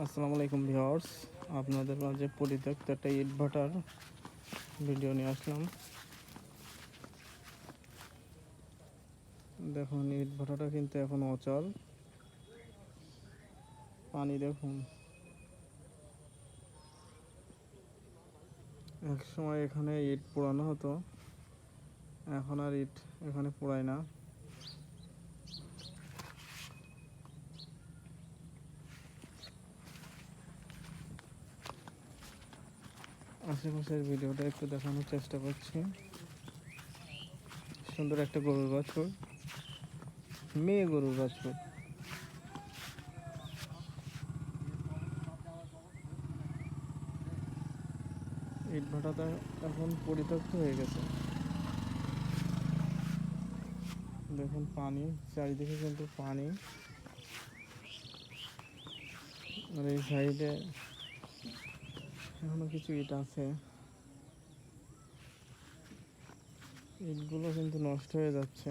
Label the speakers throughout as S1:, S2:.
S1: আসসালামু আলাইকুম ভিউয়ার্স, আপনাদের মাঝে পরিত্যক্ত একটা ইটভাটার ভিডিও নিয়ে আসলাম। দেখুন, ইটভাটাটা কিন্তু এখন অচল। পানি দেখুন, এক সময় এখানে ইট পোড়ানো হতো, এখন আর ইট এখানে পোড়ায় না। আশেপাশের ভিডিওটা একটু দেখানোর চেষ্টা করছি। সুন্দর একটা গরুর বাছুর, মেয়ে গরুর বাছুর। ইটভাটাটা এখন পরিত্যক্ত হয়ে গেছে। দেখুন পানি চারিদিকে, কিন্তু পানি। আর এই সাইডে এখনো কিছু ইট আছে। ইটগুলো কিন্তু নষ্ট হয়ে যাচ্ছে।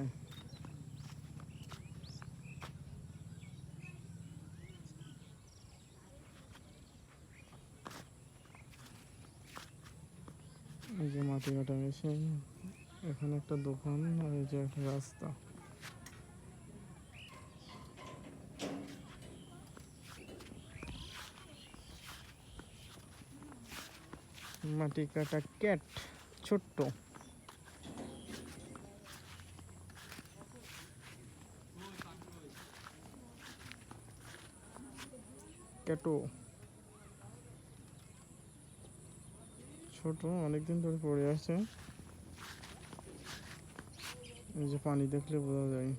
S1: এই যে মাটি কাটা মেশিন, এখানে একটা দোকান, আর এই যে একটা রাস্তা। মাটি কাটা ক্যাট, ছোট্ট ক্যাটো, ছোট, অনেকদিন ধরে পড়ে আছে। এই যে পানি দেখলে বোঝা যায়।